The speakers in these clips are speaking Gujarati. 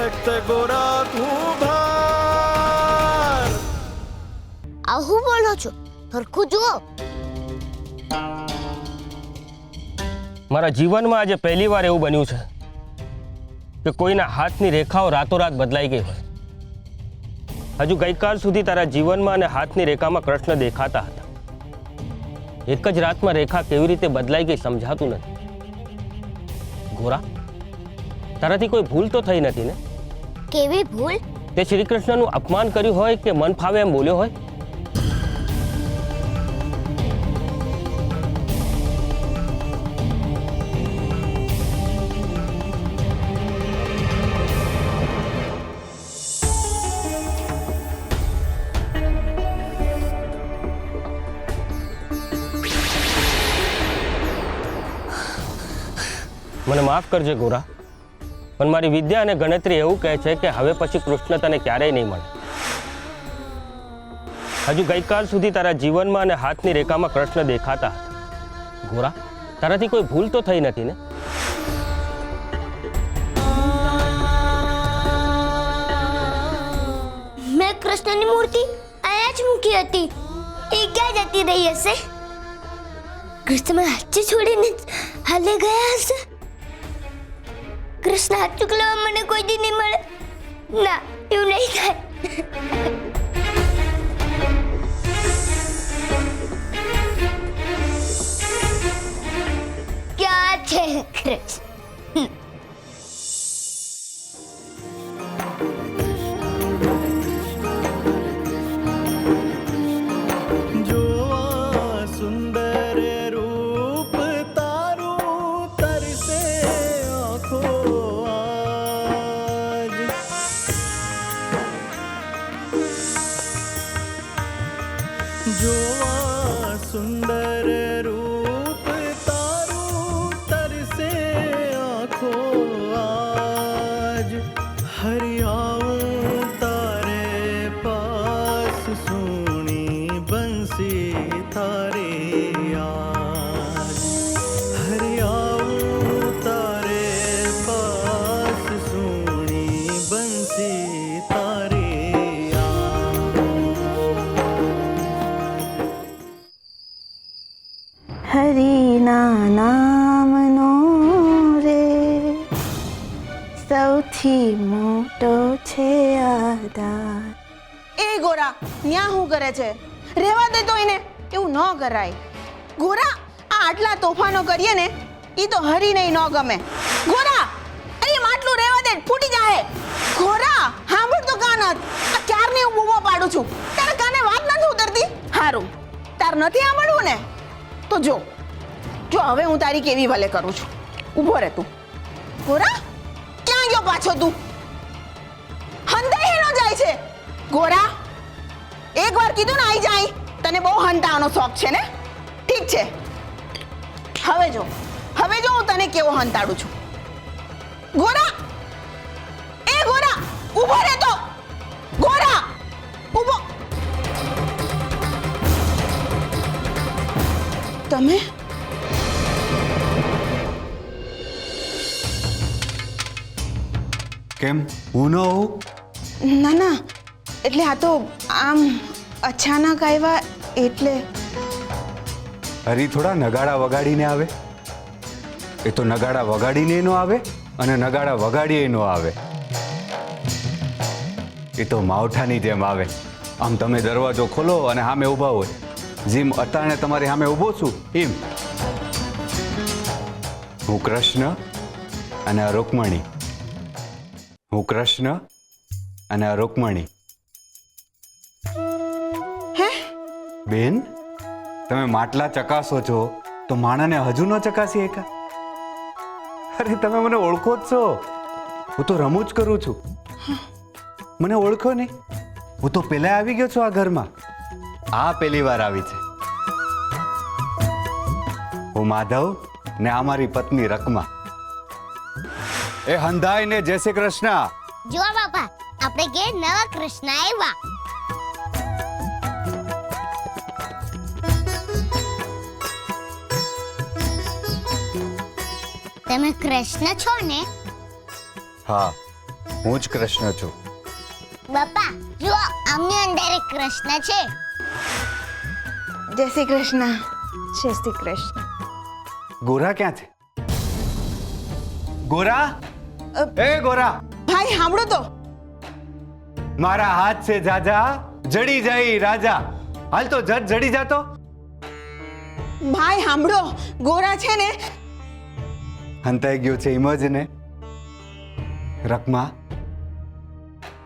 ભક્ત ગોરા કુંભાર. આવું બોલો છો? સરખું જુઓ. મારા જીવનમાં આજે પહેલી વાર એવું બન્યું છે કે કોઈના હાથની રેખાઓ રાતોરાત બદલાઈ ગઈ હોય. હજુ ગઈકાલ સુધી તારા જીવનમાં અને હાથની રેખામાં કૃષ્ણ દેખાતા હતા. એક જ રાતમાં રેખા કેવી રીતે બદલાઈ ગઈ સમજાતું નથી. ગોરા, તારાથી કોઈ ભૂલ તો થઈ નથી ને? કેવી ભૂલ? તે શ્રી કૃષ્ણનું અપમાન કર્યું હોય કે મન ફાવે એમ બોલ્યો હોય? મને માફ કરજે ગોરા, પણ મારી વિદ્યા અને ગણતરી એવું કહે છે કે હવે પછી કૃષ્ણ તને ક્યારેય નહીં મળે. હજુ ગઈકાલ સુધી તારા જીવનમાં અને હાથની રેખામાં કૃષ્ણ દેખાતા હતા. ગોરા, તારાથી કોઈ ભૂલ તો થઈ નથી ને? મેં કૃષ્ણની મૂર્તિ અહીંયા જ મૂકી હતી. એ ક્યાં જતી રહી હશે? કૃષ્ણ મને હાથ છોડીને હાલે ગયા હશે. કૃષ્ણ હાથ ચૂકલવા મને કોઈ દી નહીં મળે. ના, એવું નહીં થાય. ક્યાં છે કૃષ્ણ? જોવા સુંદર રૂપ તારું તરસે આંખો આજ. જોવા સુંદર રૂપ તારું તરસે આંખો આજ. હરિયાઉં તારે પાસ સુણી બંસી થારે આજ. હરિયાઉં તારે પાસ સુણી બંસી થારે આજ. હરિના નામનો રે સૌથી મોટો છે આધાર. એ ગોરા, ન્યા શું કરે છે? રહેવા દે તો એને. એવું ન કરાય ગોરા. આ આટલા તોફાનો કરીએ ને ઈ તો હરીને ન ગમે. ગોરા, અરે માટલું રહેવા દે, ફૂટી જાહે. ગોરા, સાંભળ તો કાનત. આ ક્યારની હું બૂમો પાડું છું, તારા કાને વાત નથી ઉતરતી. હારું, તાર નથી સાંભળવું ને તો જો હવે હું તારી કેવી ભલે કરું છું. ઊભો રહે તું. ગોરા, ક્યાં ગયો પાછો તું? હંધાઈ હેનો જાય છે. ગોરા, એક વાર કીધું ને આઈ જાય. તને બહુ હંતાવાનો શોખ છે ને? ઠીક છે, હવે જો હું તને કેવો હંતાડું છું. ગોરા, એ ગોરા, ઊભો રહે તો. ગોરા, ઊભો. તમે કેમ હું ન હોઉં? ના, એટલે આ તો આમ અચાનક આવ્યા એટલે. હરી થોડા નગાડા વગાડીને આવે? એ તો નગાડા વગાડીને નો આવે અને નગાડા વગાડીએ નો આવે. એ તો માવઠાની જેમ આવે. આમ તમે દરવાજો ખોલો અને સામે ઊભા હોય, જેમ અટાણે તમારી સામે ઊભો છું એમ. હું કૃષ્ણ અને આ રૂકમણી. હું કૃષ્ણ અને આ રૂકમણી. હે બેન, તમે માટલા ચકાસો છો તો માણાને હજુ ન ચકાસી એકા? અરે તમે મને ઓળખો જ છો. હું તો રમૂજ કરું છું. મને ઓળખો નહીં? હું તો પહેલા આવી ગયો છું આ ઘરમાં. આ પહેલી વાર આવી છે. હું માધવ ને આ મારી પત્ની રકમા. એ હંધાઈ ને જય શ્રી કૃષ્ણ. જો બાપા, આપણે ઘેર નવા કૃષ્ણ આવ્યા. તમે કૃષ્ણ છો ને? હા, હું જ કૃષ્ણ છું. બાપા જો આમની અંદર એક કૃષ્ણ છે. જય શ્રી કૃષ્ણ. જય શ્રી કૃષ્ણ. ગોરા ક્યાં છે? ગોરા, એ ગોરા, ભાઈ સાંભળો તો. મારા હાથ છે જાજા, જડી જાય રાજા. હાલ તો જડી જાતો. ભાઈ સાંભળો, ગોરા છે ને હંતાઈ ગયો છે એમ જ ને. રકમા,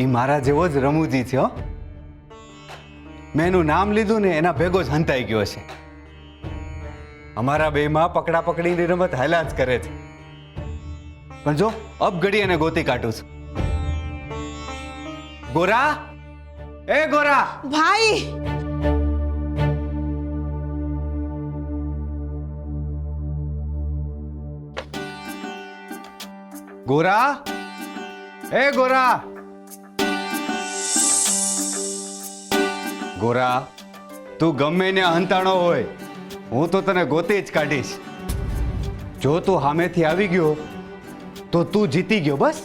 ઈ મારા જેવો જ રમૂજી છે હો. મેં એનું નામ લીધું ને એના ભેગો જ હંતાઈ ગયો છે. અમારા બેમાં પકડા પકડીની રમત હાલ્યા જ કરે છે. પણ જો અબ ઘડી એને ગોતી કાઢું છું. ગોરા, એ ગોરા, ભાઈ. ગોરા, એ ગોરા. ગોરા, તું ગમે ને હંતાણો હોય, હું તો તને ગોતી જ કાઢીશ. જો તું સામેથી આવી ગયો તો તું જીતી ગયો બસ.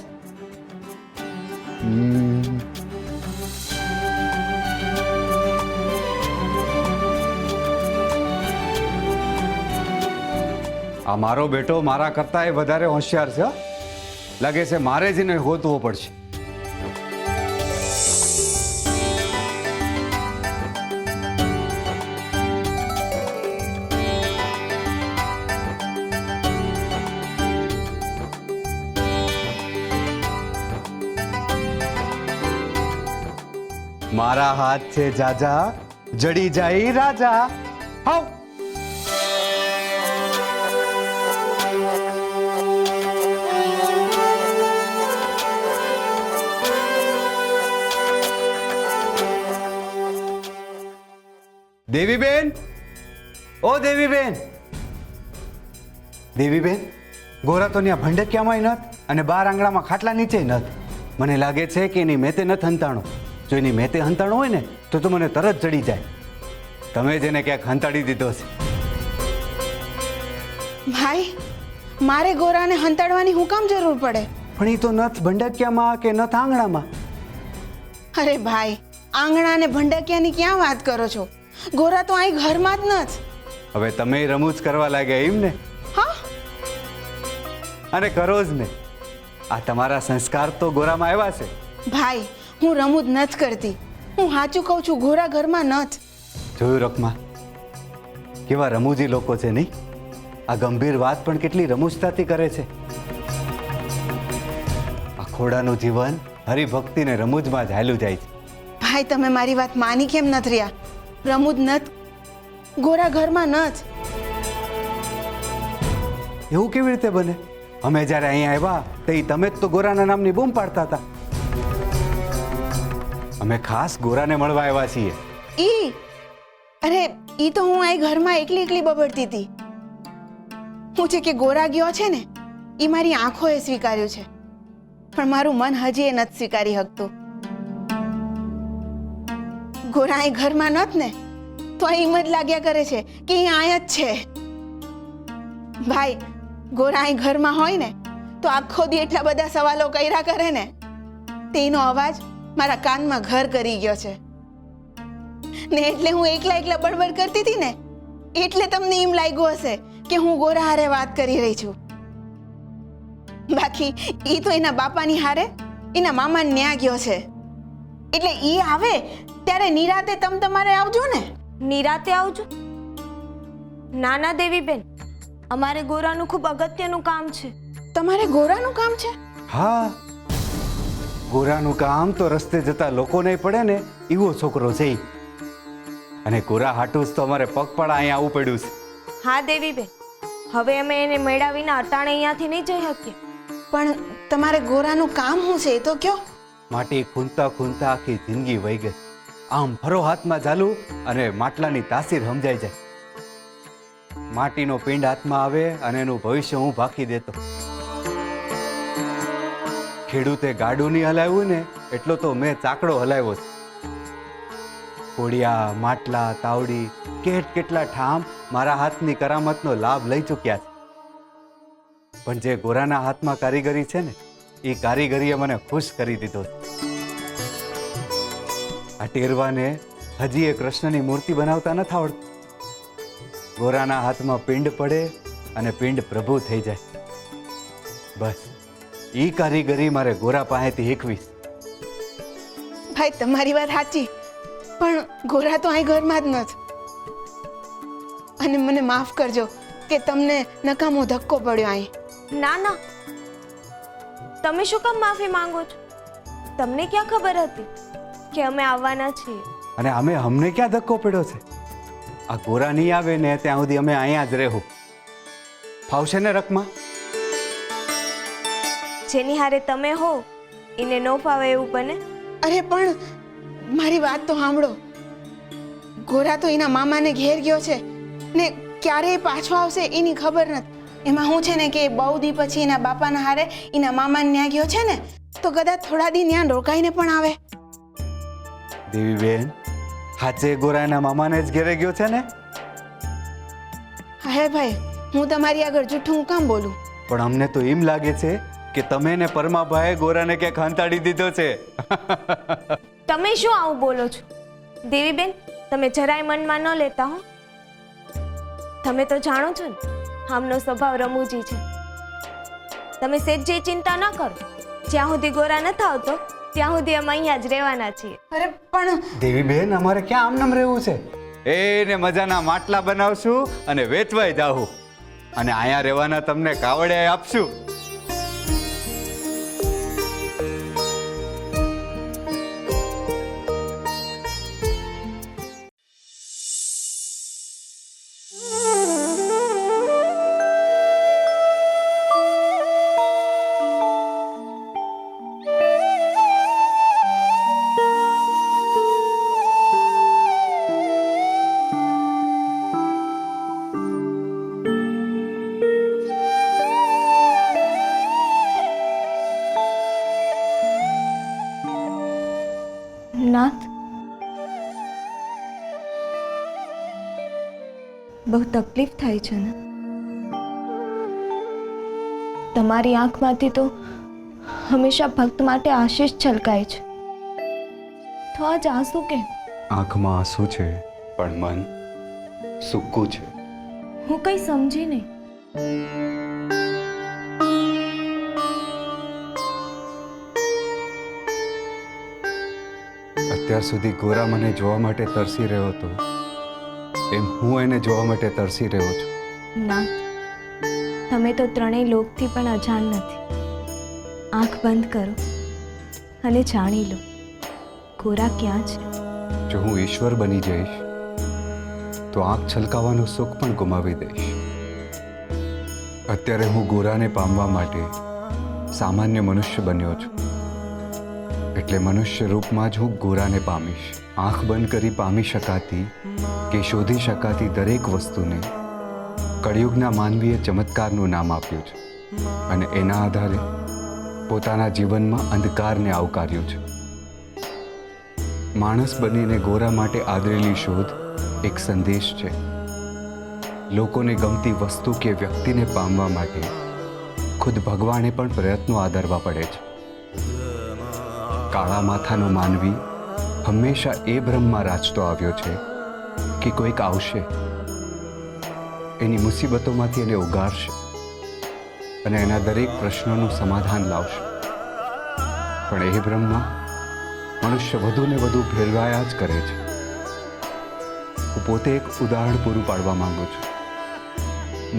આ મારો બેટો મારા કરતા એ વધારે હોશિયાર છે હો. લાગે છે મારે જ એને ગોતવો પડશે. મારા હાથ છે જાજા, જડી જાય રાજા. હાવ. દેવીબેન, ઓ દેવીબેન. દેવીબેન, ગોરા તો ત્યાં ભંડકિયામાં નથ અને બાર આંગણામાં ખાટલા નીચે નથ. મને લાગે છે કે એની મેતે નથી હંતાણો. જો એની મેતે હંતાણો હોય ને તો મને તરત ચડી જાય. તમે જ એને ક્યાંક હંતાડી દીધો છે. ભાઈ, મારે ગોરાને હંતાડવાની હું કામ જરૂર પડે? પણ એ તો નથ ભંડકિયામાં કે નથ આંગણામાં. અરે ભાઈ, આંગણા ને ભંડકિયાની ક્યાં વાત કરો છો? ગોરા તો અહીં ઘરમાં જ નથી. હવે તમે રમૂજ કરવા લાગ્યા એમ ને? હા, અને કરો જ ને. આ તમારા સંસ્કાર તો ગોરામાં આવ્યા છે. ભાઈ, હું રમૂજ નથી કરતી. હું સાચું કહું છું, ગોરા ઘરમાં નથી. જોયું રકમા, કેવા રમૂજી લોકો છે નહીં? આ ગંભીર વાત પણ કેટલી રમૂજતાથી કરે છે. આ ખોડાનું જીવન હરિભક્તિ ને રમૂજમાં જ હાલ્યું જાય છે. ભાઈ, તમે મારી વાત માની કેમ નથી રહ્યા? રમૂજ નથી, ગોરા ઘરમાં નથી. એવું કેવી રીતે બને? અમે જ્યારે અહીંયા આવ્યા તો તમે જ તો ગોરાના નામની બૂમ પાડતા હતા. અમે ખાસ ગોરાને મળવા આવ્યા છીએ. અરે ઈ તો હું અહીં ઘરમાં એકલી એકલી બબડતી હતી. હું છે કે ગોરા ગયો છે ને, ઈ મારી આંખોએ સ્વીકાર્યું છે, પણ મારું મન હજી એ નથી સ્વીકારી શકતું. ગોરા અહીં ઘરમાં નત ને તો એમ જ લાગ્યા કરે છે કે એ આયા જ છે. ભાઈ, ગોરા અહીં ઘરમાં હોય ને તો આખો દી એટલા બધા સવાલો કર્યા કરે ને, તેનો અવાજ મારા કાનમાં ઘર કરી ગયો છે ને. એટલે હું એકલા એકલા બડબડ કરતી હતી ને, એટલે તમને એમ લાગ્યું હશે કે હું ગોરા હારે વાત કરી રહી છું. બાકી ઈ તો એના બાપાની હારે એના મામા ન્યા ગયો છે. એટલે ઈ આવે ત્યારે નિરાતે તમારે આવજો ને. નિરાતે આવજો? નાના દેવીબેન, અમારે ગોરાનું ખૂબ અગત્યનું કામ છે. તમારે ગોરાનું કામ છે? હા, ગોરાનું કામ તો રસ્તે જતા લોકોને પડે ને એવો છોકરો છે ઈ. અને ગોરા હાટું જ તો અમારે પગપાળા અહીંયા આવવું પડ્યું છે. હા દેવીબેન, હવે અમે એને મેળવીને અટાણે અહીંયાથી નહીં જઈ શકીએ. પણ તમારે ગોરાનું કામ શું છે એ તો કયો. માટી ખૂંદતા ખૂંદતા આખી જિંદગી વહી ગઈ. આમ ફરો હાથમાં ચાલુ અને માટલાની તાસીર સમજાઈ જાય. માટીનો પિંડ હાથમાં આવે અને એનું ભવિષ્ય હું ભાખી દેતો. ખેડૂતે ગાડું નહીં હલાવ્યું ને એટલો તો મેં ચાકડો હલાવ્યો છે. કોડિયા, માટલા, તાવડી, કેટલા ઠામ મારા હાથની કરામતનો લાભ લઈ ચૂક્યા છે. પણ જે ગોરાના હાથમાં કારીગરી છે ને એ કારીગરીએ મને ખુશ કરી દીધો. આ ટેરવાને હજી એ કૃષ્ણની મૂર્તિ બનાવતા નથી આવડતું. ગોરાના હાથમાં પિંડ પડે અને પિંડ પ્રભુ થઈ જાય. બસ એ કારીગરી મારે ગોરા પાસેથી શીખવીશ. ભાઈ તમારી વાત સાચી, પણ ગોરા તો અહીં ઘરમાં જ નથી. અને મને માફ કરજો કે તમને નકામો ધક્કો પડ્યો અહીં. ના ના, તમે શું કામ માફી માંગો છો? તમને ક્યાં ખબર હતી કે અમે આવવાના છીએ? અને અમને ક્યાં ધક્કો પડ્યો છે? આ ગોરા નહીં આવે ને ત્યાં સુધી અમે અહીંયા જ રહેવું. ફાવશે ને રકમા? જેની હારે તમે હો એને ન ફાવે એવું બને? અરે પણ મારી વાત તો સાંભળો. ગોરા તો એના મામાને ઘેર ગયો છે ને ક્યારેય પાછો આવશે એની ખબર નથી. એમાં શું છે ને કે બહુ દી પછી એના બાપાના હારે એના મામાને ત્યાં ગયો છે ને, તો કદાચ થોડા દી ત્યાં રોકાઈને પણ આવે. દેવીબેન, હાચે ગોરા એના મામાને જ ઘેરે ગયો છે ને? હે ભાઈ, હું તમારી આગળ જૂઠું હું કામ બોલું? પણ અમને તો એમ લાગે છે કે તમે ને પરમાભાઈએ ગોરાને ક્યાંક હંતાડી દીધો છે. તમે શું આવું બોલો છો? દેવીબેન, તમે જરાય મનમાં ન લેતા હો. તમે તો જાણો છો ને આમનો સ્વભાવ રમૂજી છે. તમે સેજ જે ચિંતા ન કરો, જ્યાં સુધી ગોરા નથી આવતો ત્યાં સુધી અમે અહીંયા જ રહેવાના છીએ. અરે પણ દેવીબેન, અમારે ક્યાં આમનામ રહેવું છે? એને મજાના માટલા બનાવશું અને વેચવાય જાવું, અને અહીંયા રહેવાના તમને કાવડે આપશું. નાથ, બહુ તકલીફ થાય છે ને? તમારી આંખમાંથી તો હંમેશા ભક્ત માટે આશીષ છલકાય છે, તો આજ આંસુ કેમ? આંખમાં આંસુ છે પણ મન સૂકું છે. હું કઈ સમજી નહીં. અત્યાર સુધી ગોરા મને જોવા માટે તરસી રહ્યો હતો, એમ હું એને જોવા માટે તરસી રહ્યો છું. નાથ, તમે તો ત્રણેય લોકથી પણ અજાણ નથી. આંખ બંધ કરો અને જાણી લો ગોરા ક્યાં છે. જો હું ઈશ્વર બની જઈશ તો આંખ છલકાવાનું સુખ પણ ગુમાવી દઈશ. અત્યારે હું ગોરાને પામવા માટે સામાન્ય મનુષ્ય બન્યો છું, એટલે મનુષ્ય રૂપમાં જ હું ગોરાને પામીશ. આંખ બંધ કરી પામી શકાતી કે શોધી શકાતી દરેક વસ્તુને કળિયુગના માનવીએ ચમત્કારનું નામ આપ્યું છે, અને એના આધારે પોતાના જીવનમાં અંધકારને આવકાર્યું છે. માણસ બનીને ગોરા માટે આદરેલી શોધ એક સંદેશ છે. લોકોને ગમતી વસ્તુ કે વ્યક્તિને પામવા માટે ખુદ ભગવાને પણ પ્રયત્નો આદરવા પડે છે. કાળા માથાનો માનવી હંમેશા એ ભ્રમમાં રાચતો આવ્યો છે કે કોઈક આવશે, એની મુસીબતોમાંથી એને ઉગારશે અને એના દરેક પ્રશ્નોનું સમાધાન લાવશે. પણ એ ભ્રમમાં મનુષ્ય વધુ ને વધુ ભેરવાયા જ કરે છે. હું પોતે એક ઉદાહરણ પૂરું પાડવા માંગુ છું.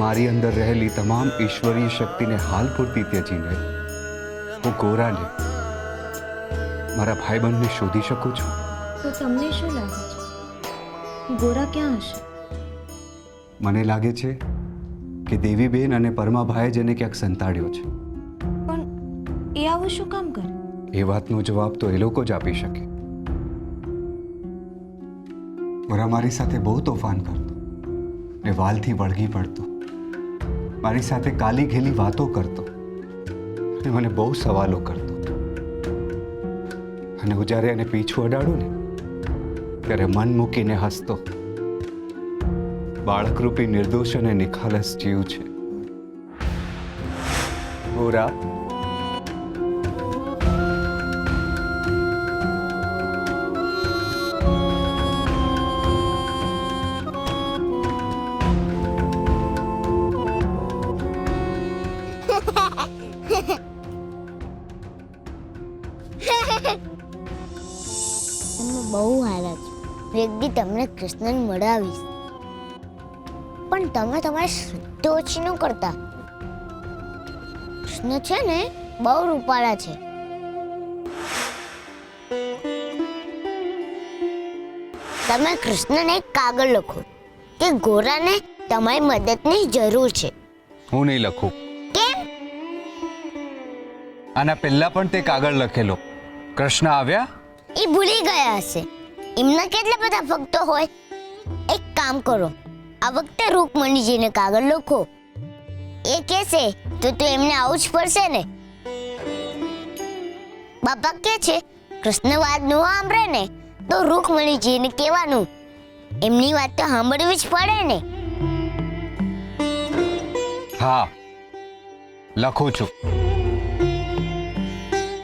મારી અંદર રહેલી તમામ ઈશ્વરીય શક્તિને હાલ પૂરતી ત્યજીને હું ગોરાને, મારા ભાઈબંધને શોધી શકું છું. તો તમને શું લાગે છે ગોરા ક્યાં હશે? મને લાગે છે કે દેવીબેન અને પરમાભાઈએ જેને ક્યાંક સંતાડ્યો છે. પણ એ આવું શું કામ કરે? એ વાતનો જવાબ તો એ લોકો જ આપી શકે. ગોરા મારી સાથે બહુ તોફાન કરતો ને વાલથી વળગી પડતો, મારી સાથે કાલી ઘેલી વાતો કરતો અને મને બહુ સવાલો કરતો. અને હું જ્યારે એને પીછું અડાડું ને ત્યારે મન મૂકીને હસતો. બાળકરૂપી નિર્દોષ અને નિખાલસ જીવ છે ગોરા. બહુ હારા છો. હું એક દી તમને કૃષ્ણને મળાવીશ. પણ તમે તમારી શ્રદ્ધા ઓછી ન કરતા. કૃષ્ણ છે ને બહુ રૂપાળા છે. તમે કૃષ્ણને એક કાગળ લખો કે ગોરાને તમારી મદદની જરૂર છે. હું નહીં લખું. કેમ? આના પહેલા પણ તે કાગળ લખેલો. કૃષ્ણ આવ્યા? એ ભૂલી ગયા હશે. એમના કેટલા બધા ભક્તો હોય. એક કામ કરો, આ વખતે રૂકમણીજીને કાગળ લખો. એ કહેશે તો એમને આવું જ પડશે ને. બાપા કે છે કૃષ્ણ વાત ન સાંભળે ને તો રૂકમણીજીને કહેવાનું. એમની વાત તો સાંભળવી જ પડે ને. હા, લખું છું.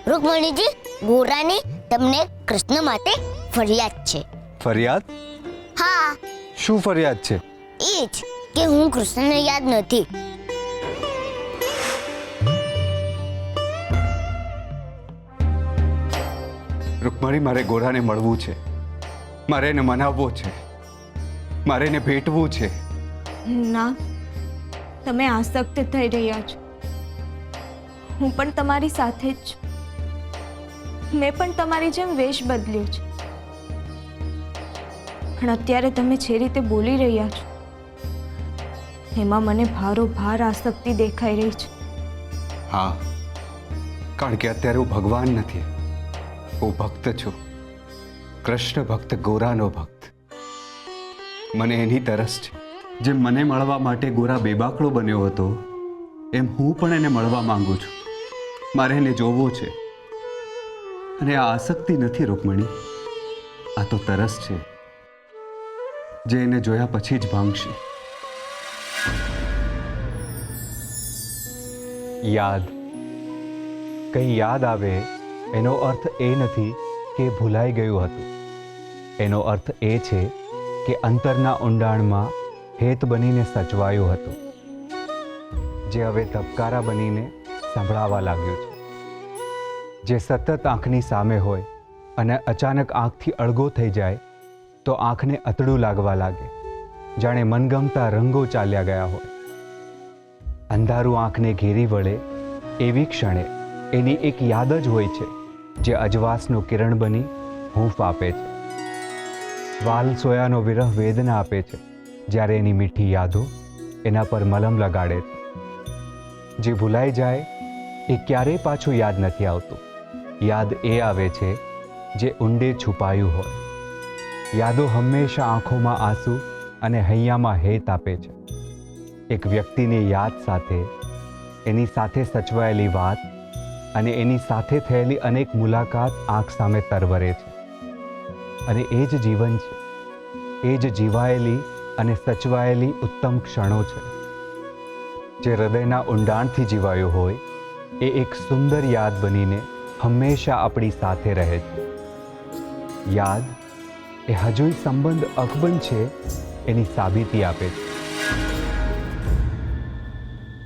રૂકમણીજી, ગોરાની તમને કૃષ્ણ માટે ફરિયાદ છે. ફરિયાદ? હા, શું ફરિયાદ છે? એ જ કે હું કૃષ્ણને યાદ નથી. રૂકમણી, મારે ગોરાને મળવું છે. મારે એને મનાવવો છે. મારે એને ભેટવું છે. ના, તમે આસક્ત થઈ રહ્યા છો. હું પણ તમારી સાથે જ છું. મેં પણ તમારી જેમ વેશ બદલ્યો છે. પણ અત્યારે તમે જે રીતે બોલી રહ્યા છો એમાં મને ભારોભાર આસક્તિ દેખાઈ રહી છે. હા, કારણ કે અત્યારે હું ભગવાન નથી. હું ભક્ત છું. કૃષ્ણ ભક્ત, ગોરાનો ભક્ત. મને એની તરસ છે. જેમ મને મળવા માટે ગોરા બેબાકડો બન્યો હતો, એમ હું પણ એને મળવા માંગુ છું. મારે એને જોવો છે. અને આ આસક્તિ નથી રૂકમણી, આ તો તરસ છે, જે એને જોયા પછી જ ભાંગશે. યાદ. કંઈ યાદ આવે એનો અર્થ એ નથી કે ભૂલાઈ ગયું હતું. એનો અર્થ એ છે કે અંતરના ઊંડાણમાં હેત બનીને સચવાયું હતું, જે હવે ધબકારા બનીને સંભળાવા લાગ્યું છે. જે સતત આંખની સામે હોય અને અચાનક આંખથી અળગો થઈ જાય તો આંખને અતડું લાગવા લાગે, જાણે મનગમતા રંગો ચાલ્યા ગયા હોય. અંધારું આંખને ઘેરી વળે એવી ક્ષણે એની એક યાદ જ હોય છે, જે અજવાસનું કિરણ બની હૂંફ આપે છે. વાલ સોયાનો વિરહ વેદના આપે છે, જ્યારે એની મીઠી યાદો એના પર મલમ લગાડે છે. જે ભૂલાઈ જાય એ ક્યારેય પાછું યાદ નથી આવતું. યાદ એ આવે છે જે ઊંડે છુપાયું હોય. યાદો હંમેશા આંખોમાં આંસુ અને હૈયામાં હેત આપે છે. એક વ્યક્તિની યાદ સાથે એની સાથે સચવાયેલી વાત અને એની સાથે થયેલી અનેક મુલાકાત આંખ સામે તરવરે છે. અને એ જ જીવન છે. એ જ જીવાયેલી અને સચવાયેલી ઉત્તમ ક્ષણો છે. જે હૃદયના ઊંડાણથી જીવાયું હોય એ એક સુંદર યાદ બનીને હંમેશા આપણી સાથે રહે છે. યાદ એ હજુય સંબંધ અકબંધ છે એની સાબિતી આપે છે.